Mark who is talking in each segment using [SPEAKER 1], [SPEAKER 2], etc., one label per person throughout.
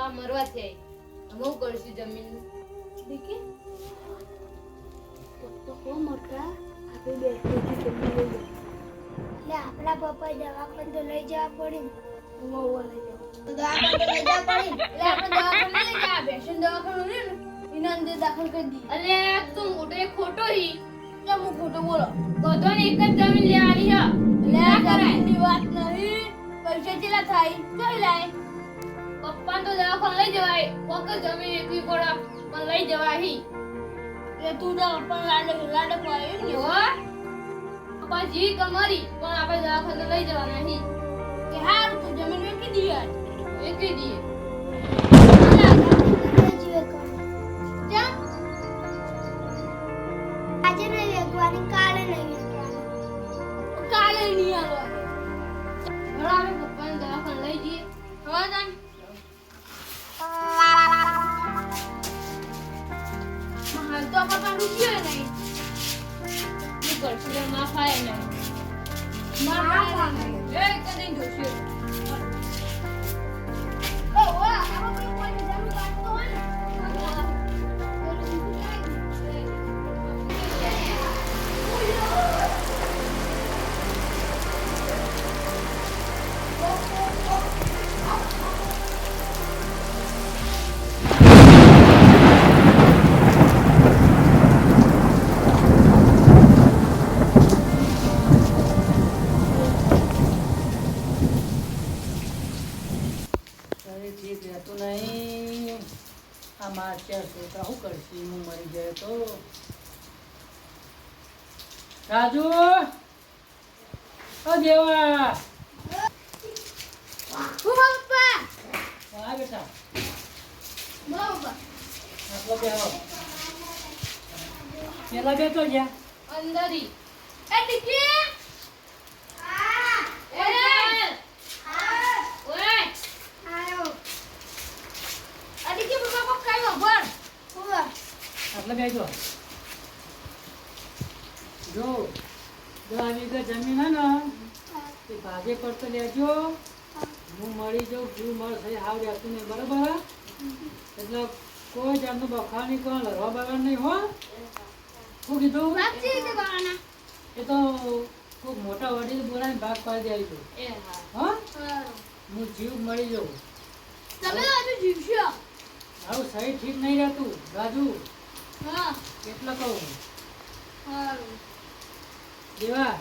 [SPEAKER 1] આ મરવા થઈ હું કરશું જમીન
[SPEAKER 2] દેખી તો હો મોટા આપણે બેઠી જમીન લઈ લે એટલે આપણા પપ્પા દવાખાને તો લઈ જવા પડે ને હું લઈ જાવ
[SPEAKER 1] તો દવાખાને લઈ જવા પડે એટલે આપણે દવાખાને લઈ જા બેસન દવાખાનું ને એના અંદર દાખલ કરી દી અલે તું મોટો એક ખોટો હી કેમ હું ખોટો બોલો બધો ને એક જ જમીન લેવાની છે એટલે આ કરાયની વાત નહીં પૈસા કેટલા થાય કઈ લાય પપ્પા તો દવાખાને લઈ જવાય કોક જમીન એકવી પડે પણ લઈ જવાય હી એટલે તું તો પપ્પા લાડે પાડ્યું ને હો પપ્પા જી કમારી પણ આપણે દવાખાને લઈ જવાના હી કે હાર તું જમીન વેચી દી યાર વેચી દીએ
[SPEAKER 2] આજે નહીં વેચવાની કાલે નહીં વેચવાની
[SPEAKER 1] કાલે નહીં આવવાનું બરાબર પપ્પાને દવાખાને લઈ જઈએ હવે જાન હાલ તો પપ્પા રૂપિયો નહીં શું કરશું માફાય નહીં માફાય નહીં એ કદી જોશું ઓ વાહ આપણે કોઈ જરૂર કાઢતો હોય ને
[SPEAKER 3] રાજુ ઓ દેવા
[SPEAKER 1] પપ્પા
[SPEAKER 3] આ બેટા
[SPEAKER 1] બાબા
[SPEAKER 3] આટલો બેહો પેલા બેઠો જ્યાં
[SPEAKER 1] અંદરી એ ટીકી આ એ ઓય
[SPEAKER 2] આયો
[SPEAKER 1] આ ટીકી પપ્પા કોક કાયો ભર
[SPEAKER 2] ઓવા
[SPEAKER 3] આટલો બેઠો જો આવી ગઈ જમીન હે ને તે ભાગે પડતો લેજો હું મળી જાઉં જીવ મળશે હાવ રહેતું નહીં બરાબર એટલે કોઈ જાતનું બખાર નહીં કોઈ લડવા બગાડ નહીં હો શું કીધું
[SPEAKER 1] વાપસી રીતે બાના
[SPEAKER 3] એ તો ખૂબ મોટા વડીલ બોલાવીને ભાગ પાડી દે તો
[SPEAKER 1] એ હા
[SPEAKER 3] હા હું જીવ મળી જાઉં
[SPEAKER 1] તમે આજે જીવશો
[SPEAKER 3] મારું શરીર ઠીક નહીં રહેતું રાજુ
[SPEAKER 1] હા
[SPEAKER 3] કેટલા કહું
[SPEAKER 1] હારું
[SPEAKER 3] દેવા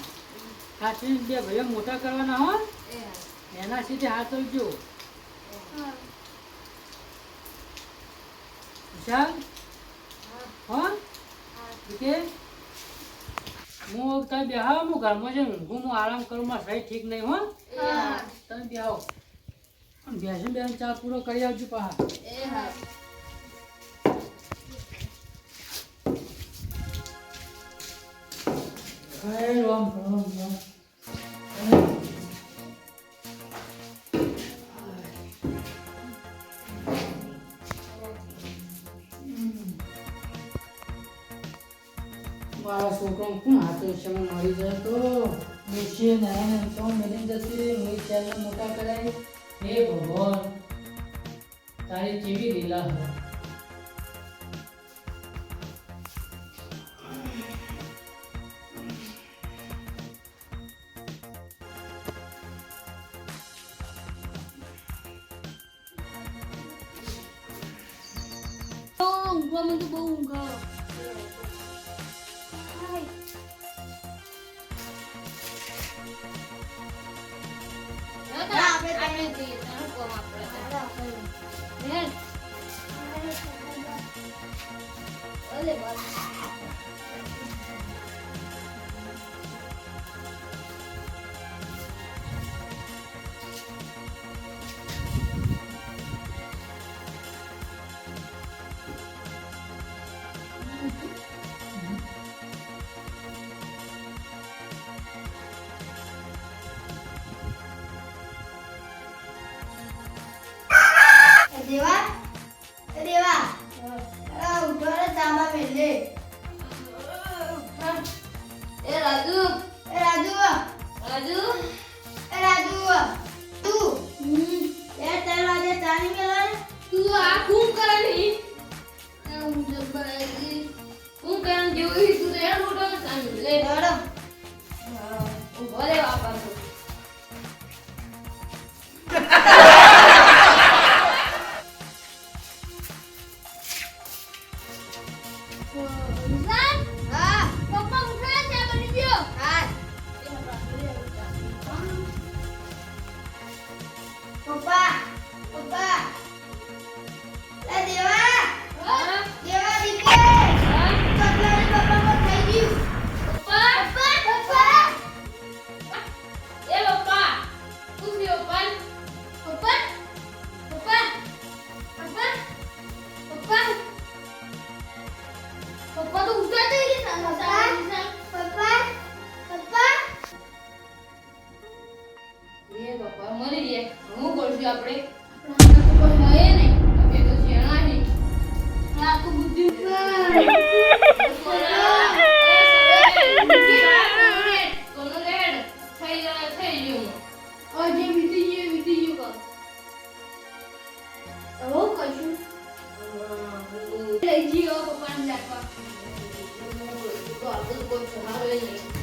[SPEAKER 3] સાચવીને બે ભાઈઓ મોટા કરવાના હો
[SPEAKER 1] એ
[SPEAKER 3] એના સીધે હાથ આવજો
[SPEAKER 1] હારું
[SPEAKER 3] વિશાલ હો કે હું તમે બેહાવો હું ઘરમાં જઈને ઊંઘું હું આરામ કરું મારા શરીર ઠીક નહીં હો
[SPEAKER 1] હા
[SPEAKER 3] તમે બેહાવો બેસી બેન ચા પૂરો કરી આવજો પા
[SPEAKER 1] એ હા
[SPEAKER 3] રામ રામ રામ મારા છોકરો કોણ હાથો છે મળી જાય તો મૂછીએ ને તો મળી જતી હું ચાલને મોટા કરાય હે ભગવાન તારી કેવી લીલા હોય
[SPEAKER 1] ઊંઘવામાં તો બહુ ઊંઘ આવે આપણે જઈએ તારું કોમ આપણે અલે બસ હું કશું લઈ જીઓ પપ્પાને રાખવા તો આગળ કોઈ સહારો નહીં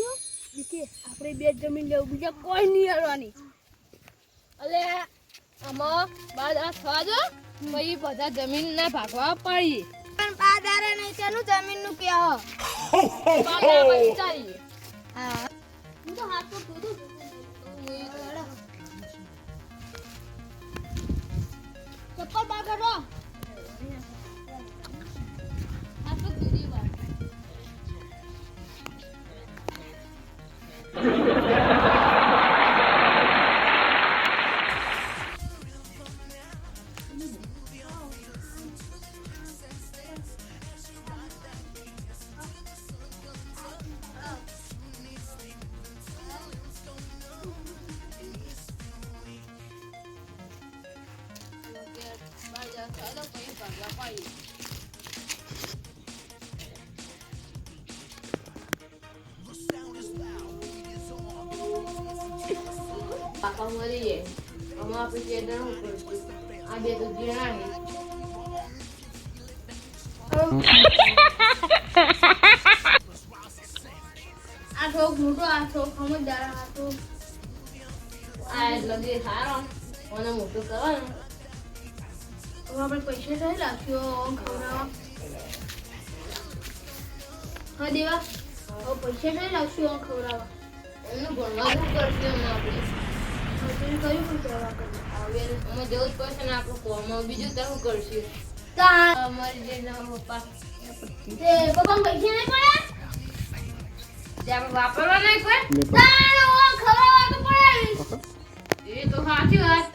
[SPEAKER 2] આપણે બે જમીન લેવું બીજા કોઈ નહીં હારવાની.
[SPEAKER 1] અલે આમાં બાદ આ થવા દો પછી બધા જમીન ના ભાગવા પડી
[SPEAKER 2] પણ પાદારે નહીં તેનું જમીન નું કે
[SPEAKER 1] ચાલીએ
[SPEAKER 2] હા
[SPEAKER 1] હું તો હાથ પર ધોધું
[SPEAKER 2] ચપ્પલ બહાર કાઢો.
[SPEAKER 1] હાથ પર ધોધી વાર પાપા મરી જાય અમે આપણે ચેતણ પડશે આ બે તો જીણા ને આ થોક મોટો આ થોક સમજદાર આ તો આ લગે સારો મને મોટો કરવાનો હવે આપણે પૈસા થઈ લાગ્યો ખવડાવવા હા દેવા હવે પૈસા થઈ લાગશું ખવડાવવા એમનું ભણવાનું કરશે અમે આપણે મજૂરી કર્યું પણ કરવા કરીએ હવે અમે જવું જ પડશે ને આપણું કોમમાં બીજું તો શું કરશું અમારી જે પપ્પા તે પપ્પા પૈસા નહીં પડ્યા તે આપણે વાપરવા નહીં કોઈ ખવડાવવા તો પડે એ તો સાચી વાત